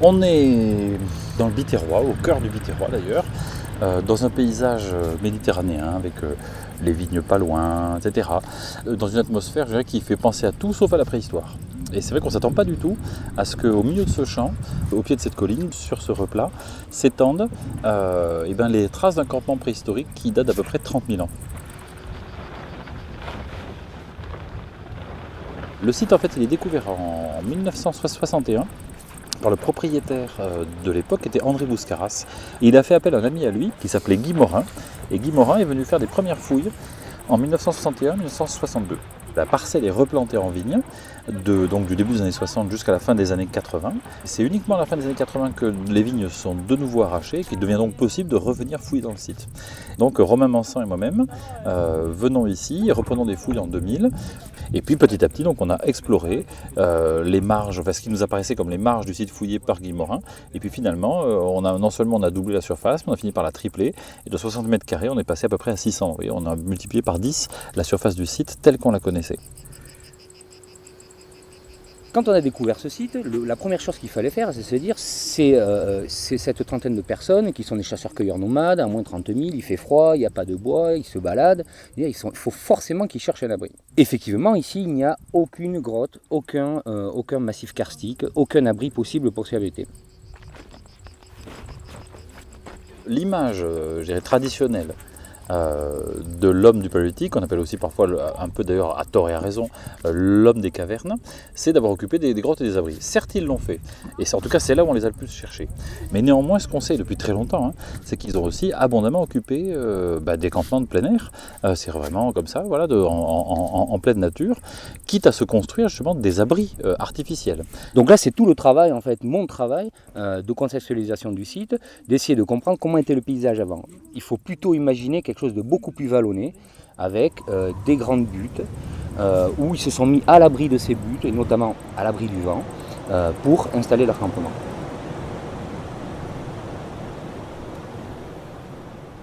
On est dans le Biterrois, au cœur du Biterrois d'ailleurs, dans un paysage méditerranéen avec les vignes pas loin, etc. Dans une atmosphère, je dirais, qui fait penser à tout sauf à la préhistoire. Et c'est vrai qu'on ne s'attend pas du tout à ce qu'au milieu de ce champ, au pied de cette colline, sur ce replat, s'étendent les traces d'un campement préhistorique qui date d'à peu près 30 000 ans. Le site, en fait, il est découvert en 1961 par le propriétaire de l'époque, qui était André Bouscaras. Et il a fait appel à un ami à lui qui s'appelait Guy Morin. Et Guy Morin est venu faire des premières fouilles en 1961-1962. La parcelle est replantée en vigne, donc du début des années 60 jusqu'à la fin des années 80. C'est uniquement à la fin des années 80 que les vignes sont de nouveau arrachées, qu'il devient donc possible de revenir fouiller dans le site. Donc Romain Mansan et moi-même venons ici, reprenons des fouilles en 2000, et puis petit à petit donc, on a exploré les marges, ce qui nous apparaissait comme les marges du site fouillé par Guy Morin, et puis finalement, non seulement on a doublé la surface, mais on a fini par la tripler, et de 60 mètres carrés, on est passé à peu près à 600. Et on a multiplié par 10 la surface du site telle qu'on la connaissait. Quand on a découvert ce site, la première chose qu'il fallait faire, c'est se dire, c'est cette trentaine de personnes qui sont des chasseurs-cueilleurs nomades, à moins de 30 000, il fait froid, il n'y a pas de bois, ils se baladent, il faut forcément qu'ils cherchent un abri. Effectivement, ici, il n'y a aucune grotte, aucun massif karstique, aucun abri possible pour s'y abriter. L'image, traditionnelle de l'homme du paléolithique, qu'on appelle aussi parfois, un peu d'ailleurs à tort et à raison, l'homme des cavernes, c'est d'avoir occupé des grottes et des abris. Certes, ils l'ont fait, et en tout cas c'est là où on les a le plus cherchés. Mais néanmoins, ce qu'on sait depuis très longtemps, c'est qu'ils ont aussi abondamment occupé des campements de plein air. C'est vraiment comme ça, voilà, en pleine nature, quitte à se construire justement des abris artificiels. Donc là, c'est tout le travail, en fait, mon travail de conceptualisation du site, d'essayer de comprendre comment était le paysage avant. Il faut plutôt imaginer quelque chose de beaucoup plus vallonné, avec des grandes buttes, où ils se sont mis à l'abri de ces buttes, et notamment à l'abri du vent, pour installer leur campement.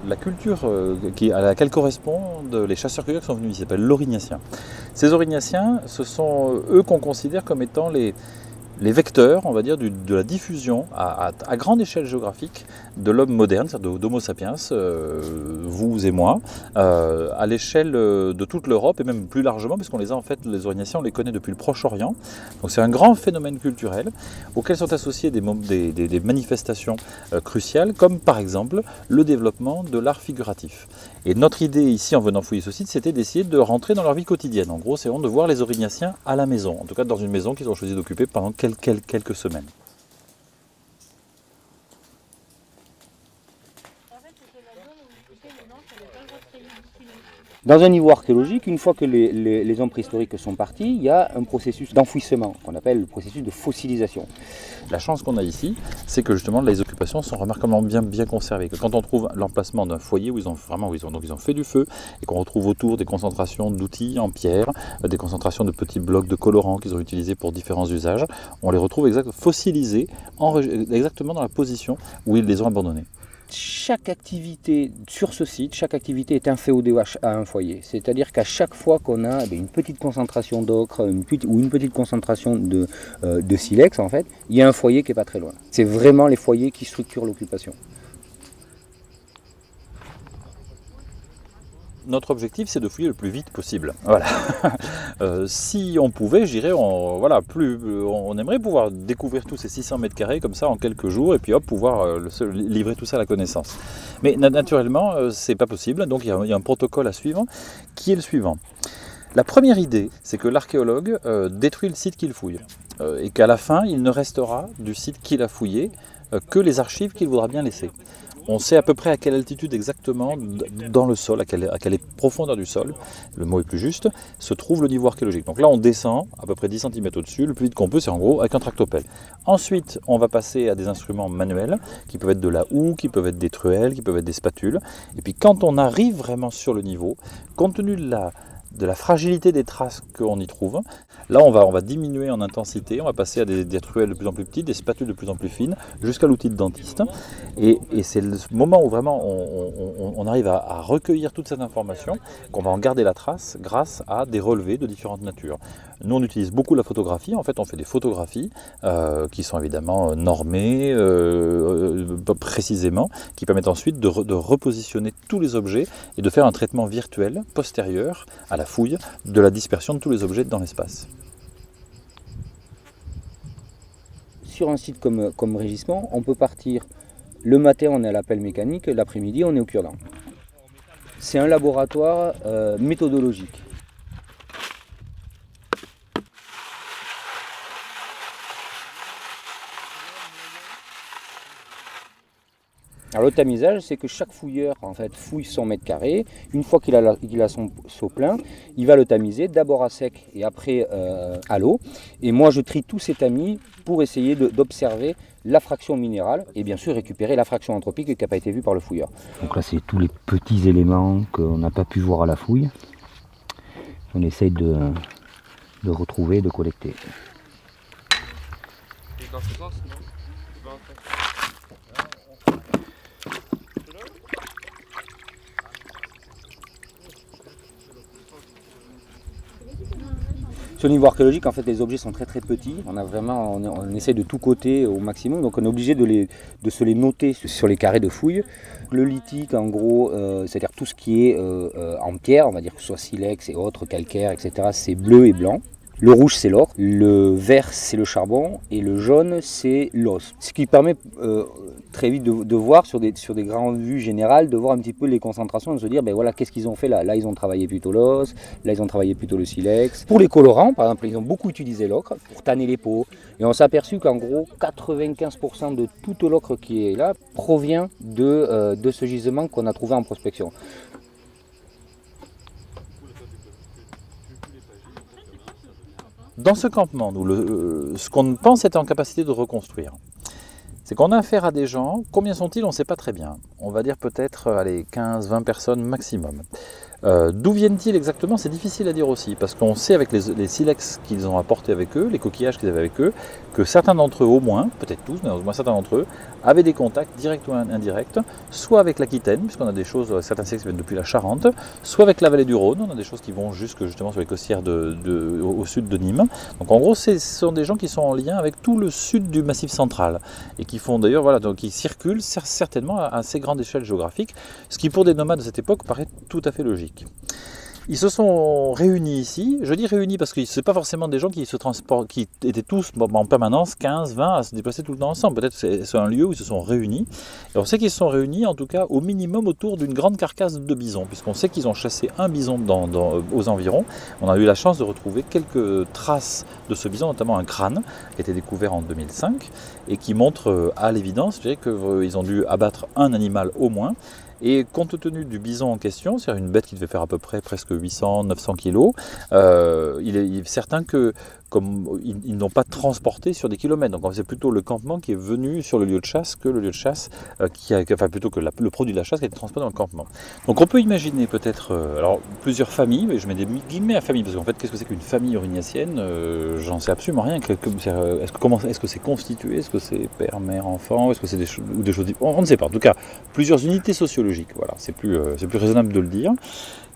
La culture à laquelle correspondent les chasseurs-cueilleurs qui sont venus ici s'appelle l'Aurignaciens. Ces Aurignaciens, ce sont eux qu'on considère comme étant les vecteurs, on va dire, de la diffusion à grande échelle géographique de l'homme moderne, c'est-à-dire d'Homo sapiens, vous et moi, à l'échelle de toute l'Europe et même plus largement, puisqu'on les a en fait, les Aurignaciens, on les connaît depuis le Proche-Orient. Donc c'est un grand phénomène culturel auquel sont associées des manifestations cruciales, comme par exemple le développement de l'art figuratif. Et notre idée ici, en venant fouiller ce site, c'était d'essayer de rentrer dans leur vie quotidienne. En gros, c'est de voir les Aurignaciens à la maison, en tout cas dans une maison qu'ils ont choisi d'occuper pendant quelques semaines. Dans un niveau archéologique, une fois que les hommes préhistoriques sont partis, il y a un processus d'enfouissement qu'on appelle le processus de fossilisation. La chance qu'on a ici, c'est que justement les occupations sont remarquablement bien conservées. Que quand on trouve l'emplacement d'un foyer où ils ont fait du feu et qu'on retrouve autour des concentrations d'outils en pierre, des concentrations de petits blocs de colorants qu'ils ont utilisés pour différents usages, on les retrouve fossilisés exactement dans la position où ils les ont abandonnés. Chaque activité sur ce site, chaque activité est inféodée à un foyer. C'est-à-dire qu'à chaque fois qu'on a une petite concentration d'ocre ou une petite concentration de silex, en fait, il y a un foyer qui n'est pas très loin. C'est vraiment les foyers qui structurent l'occupation. Notre objectif, c'est de fouiller le plus vite possible. Voilà. Si on pouvait, on aimerait pouvoir découvrir tous ces 600 mètres carrés comme ça en quelques jours et puis pouvoir livrer tout ça à la connaissance. Mais naturellement, c'est pas possible. Donc il y a un protocole à suivre qui est le suivant. La première idée, c'est que l'archéologue détruit le site qu'il fouille et qu'à la fin, il ne restera du site qu'il a fouillé que les archives qu'il voudra bien laisser. On sait à peu près à quelle altitude exactement dans le sol, à quelle profondeur du sol, le mot est plus juste, se trouve le niveau archéologique. Donc là on descend à peu près 10 cm au-dessus, le plus vite qu'on peut, c'est en gros avec un tractopelle. Ensuite on va passer à des instruments manuels, qui peuvent être de la houe, qui peuvent être des truelles, qui peuvent être des spatules. Et puis quand on arrive vraiment sur le niveau, compte tenu de de la fragilité des traces qu'on y trouve. Là, on va diminuer en intensité, on va passer à des truelles de plus en plus petites, des spatules de plus en plus fines, jusqu'à l'outil de dentiste. Et c'est le moment où vraiment on arrive à recueillir toute cette information, qu'on va en garder la trace grâce à des relevés de différentes natures. Nous, on utilise beaucoup la photographie. En fait, on fait des photographies qui sont évidemment normées précisément, qui permettent ensuite de repositionner tous les objets et de faire un traitement virtuel postérieur à la fouille de la dispersion de tous les objets dans l'espace. Sur un site comme Régissement, on peut partir le matin, on est à la pelle mécanique, l'après-midi, on est au cure-dent. C'est un laboratoire méthodologique. Alors le tamisage, c'est que chaque fouilleur en fait fouille 100 mètres carrés. Une fois qu'il a son seau plein, il va le tamiser d'abord à sec et après à l'eau. Et moi je trie tous ces tamis pour essayer d'observer la fraction minérale et bien sûr récupérer la fraction anthropique qui n'a pas été vue par le fouilleur. Donc là c'est tous les petits éléments qu'on n'a pas pu voir à la fouille. On essaye de retrouver, de collecter. Et dans ce sens, non? Sur le niveau archéologique, en fait, les objets sont très très petits. On essaie de tout coter au maximum, donc on est obligé de se les noter sur les carrés de fouille. Le lithique, en gros, c'est-à-dire tout ce qui est en pierre, on va dire que ce soit silex et autres, calcaire, etc., c'est bleu et blanc. Le rouge, c'est l'or, le vert, c'est le charbon, et le jaune, c'est l'os. Ce qui permet très vite de voir sur des grandes vues générales, de voir un petit peu les concentrations, de se dire, ben voilà, qu'est-ce qu'ils ont fait là? Là, ils ont travaillé plutôt l'os, là, ils ont travaillé plutôt le silex. Pour les colorants, par exemple, ils ont beaucoup utilisé l'ocre pour tanner les peaux. Et on s'est aperçu qu'en gros, 95% de toute l'ocre qui est là provient de ce gisement qu'on a trouvé en prospection. Dans ce campement, ce qu'on pense être en capacité de reconstruire, c'est qu'on a affaire à des gens, combien sont-ils, on ne sait pas très bien. On va dire peut-être 15-20 personnes maximum. D'où viennent-ils exactement? C'est difficile à dire aussi, parce qu'on sait avec les silex qu'ils ont apportés avec eux, les coquillages qu'ils avaient avec eux, que certains d'entre eux, au moins, peut-être tous, mais au moins certains d'entre eux, avaient des contacts directs ou indirects, soit avec l'Aquitaine, puisqu'on a des choses, certains silex viennent depuis la Charente, soit avec la vallée du Rhône, on a des choses qui vont justement sur les costières au sud de Nîmes. Donc en gros, ce sont des gens qui sont en lien avec tout le sud du Massif central, et qui font d'ailleurs, voilà, donc qui circulent certainement à assez grande échelle géographique, ce qui pour des nomades de cette époque paraît tout à fait logique. Ils se sont réunis ici. Je dis réunis parce que ce n'est pas forcément des gens qui se transportent, qui étaient tous en permanence 15, 20 à se déplacer tout le temps ensemble. Peut-être que c'est un lieu où ils se sont réunis. Et on sait qu'ils se sont réunis en tout cas au minimum autour d'une grande carcasse de bison, puisqu'on sait qu'ils ont chassé un bison aux environs. On a eu la chance de retrouver quelques traces de ce bison, notamment un crâne qui a été découvert en 2005 et qui montre à l'évidence qu'ils ont dû abattre un animal au moins. Et compte tenu du bison en question, c'est-à-dire une bête qui devait faire à peu près presque 800-900 kg, il est certain que comme ils n'ont pas transporté sur des kilomètres. Donc c'est plutôt le campement qui est venu sur le lieu de chasse que le lieu de chasse, plutôt que le produit de la chasse qui a été transporté dans le campement. Donc on peut imaginer peut-être alors plusieurs familles, mais je mets des guillemets à famille, parce qu'en fait qu'est-ce que c'est qu'une famille aurignacienne? J'en sais absolument rien. Est-ce que c'est constitué? Est-ce que c'est père, mère, enfant? Est-ce que c'est des choses... On ne sait pas. En tout cas, plusieurs unités sociologiques, voilà, c'est plus raisonnable de le dire,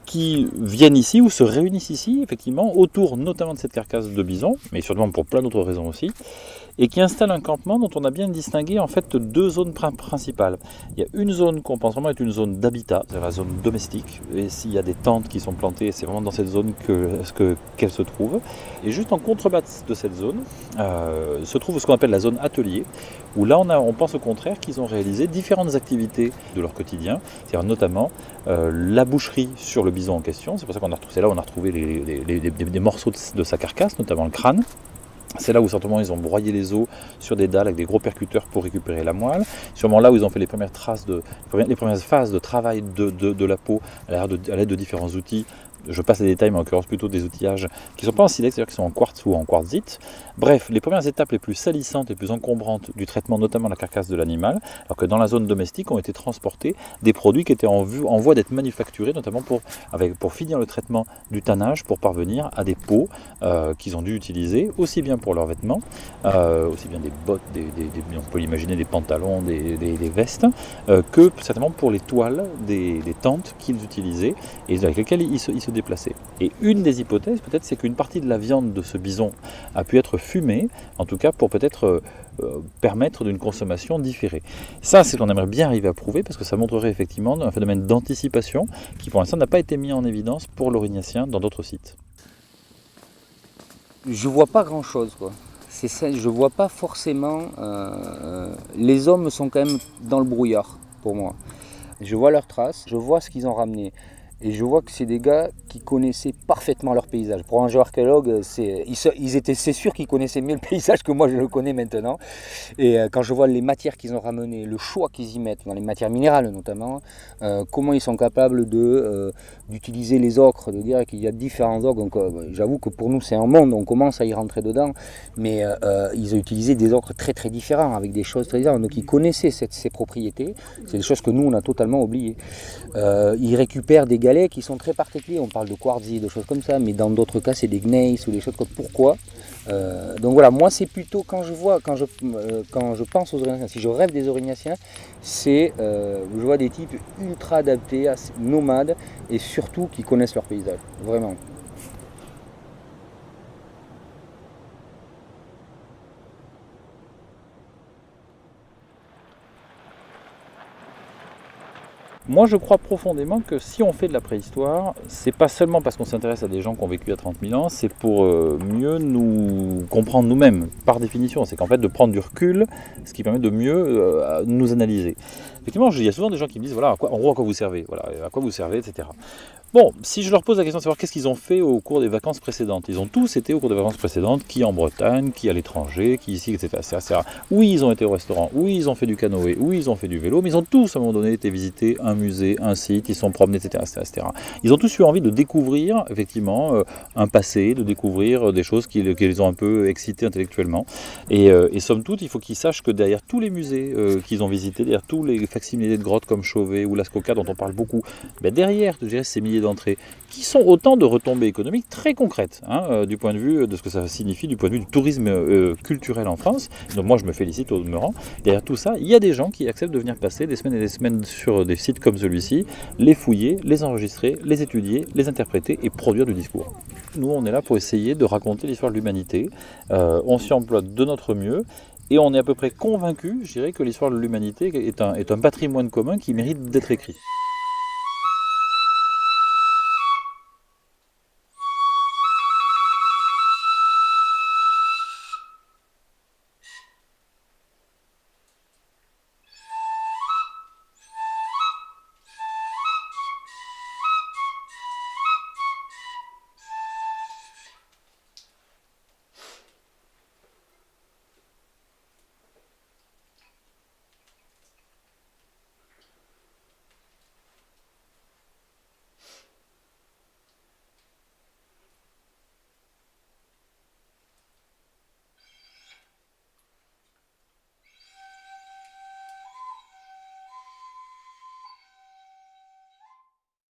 qui viennent ici ou se réunissent ici, effectivement, autour notamment de cette carcasse de bison, mais sûrement pour plein d'autres raisons aussi, et qui installent un campement dont on a bien distingué en fait deux zones principales. Il y a une zone qu'on pense vraiment être une zone d'habitat, c'est la zone domestique, et s'il y a des tentes qui sont plantées, c'est vraiment dans cette zone qu'elle se trouve. Et juste en contrebas de cette zone se trouve ce qu'on appelle la zone atelier, où là on pense au contraire qu'ils ont réalisé différentes activités de leur quotidien, c'est-à-dire notamment la boucherie sur le bison en question. C'est pour ça c'est là où on a retrouvé des morceaux de sa carcasse, notamment le crâne. C'est là où certainement ils ont broyé les os sur des dalles avec des gros percuteurs pour récupérer la moelle. Sûrement là où ils ont fait les premières phases de travail de la peau à l'aide de différents outils. Je passe les détails, mais en l'occurrence plutôt des outillages qui ne sont pas en silex, c'est-à-dire qui sont en quartz ou en quartzite, Bref, les premières étapes les plus salissantes, les plus encombrantes du traitement, notamment la carcasse de l'animal, alors que dans la zone domestique ont été transportés des produits qui étaient en voie d'être manufacturés, notamment pour finir le traitement du tannage, pour parvenir à des peaux qu'ils ont dû utiliser, aussi bien pour leurs vêtements, aussi bien des bottes, on peut l'imaginer, des pantalons, des vestes, que certainement pour les toiles des tentes qu'ils utilisaient et avec lesquelles ils se déplaçaient. Et une des hypothèses, peut-être, c'est qu'une partie de la viande de ce bison a pu être fumée, en tout cas pour peut-être permettre d'une consommation différée. Ça, c'est ce qu'on aimerait bien arriver à prouver, parce que ça montrerait effectivement un phénomène d'anticipation qui, pour l'instant, n'a pas été mis en évidence pour l'Aurignacien dans d'autres sites. Je vois pas grand-chose, quoi. C'est ça, je vois pas forcément... les hommes sont quand même dans le brouillard, pour moi. Je vois leurs traces, je vois ce qu'ils ont ramené. Et je vois que c'est des gars qui connaissaient parfaitement leur paysage. Pour un géoarchéologue, c'est sûr qu'ils connaissaient mieux le paysage que moi je le connais maintenant. Et quand je vois les matières qu'ils ont ramenées, le choix qu'ils y mettent, dans les matières minérales notamment, comment ils sont capables d'utiliser les ocres, de dire qu'il y a différents ocres. Donc j'avoue que pour nous c'est un monde, on commence à y rentrer dedans. Mais ils ont utilisé des ocres très très différents, avec des choses très différentes. Donc ils connaissaient ces propriétés. C'est des choses que nous on a totalement oubliées. Ils récupèrent des galets qui sont très particuliers, on parle de quartzi, de choses comme ça, mais dans d'autres cas c'est des gneiss ou des choses comme pourquoi. Donc voilà, moi c'est plutôt quand je pense aux Aurignaciens, si je rêve des Aurignaciens, c'est je vois des types ultra adaptés, nomades et surtout qui connaissent leur paysage, vraiment. Moi, je crois profondément que si on fait de la préhistoire, c'est pas seulement parce qu'on s'intéresse à des gens qui ont vécu il y a 30 000 ans, c'est pour mieux nous comprendre nous-mêmes, par définition. C'est qu'en fait, de prendre du recul, ce qui permet de mieux nous analyser. Effectivement, il y a souvent des gens qui me disent, voilà, en gros, à quoi vous servez, voilà, à quoi vous servez, etc. Bon, si je leur pose la question de savoir qu'est-ce qu'ils ont fait au cours des vacances précédentes, ils ont tous été au cours des vacances précédentes, qui en Bretagne, qui à l'étranger, qui ici, etc. Oui, ils ont été au restaurant, oui, ils ont fait du canoë, oui, ils ont fait du vélo, mais ils ont tous à un moment donné été visiter un musée, un site, ils sont promenés, etc. Ils ont tous eu envie de découvrir, effectivement, un passé, de découvrir des choses qui les ont un peu excités intellectuellement. Et somme toute, il faut qu'ils sachent que derrière tous les musées qu'ils ont visités, derrière tous les facsimilés de grottes comme Chauvet ou Lascoca, dont on parle beaucoup, ben derrière, je dirais, ces milliers d'entrées, qui sont autant de retombées économiques très concrètes, du point de vue de ce que ça signifie, du point de vue du tourisme culturel en France. Donc moi, je me félicite au demeurant. Derrière tout ça, il y a des gens qui acceptent de venir passer des semaines et des semaines sur des sites comme celui-ci, les fouiller, les enregistrer, les étudier, les interpréter et produire du discours. Nous, on est là pour essayer de raconter l'histoire de l'humanité. On s'y emploie de notre mieux. Et on est à peu près convaincu, je dirais, que l'histoire de l'humanité est un patrimoine commun qui mérite d'être écrit.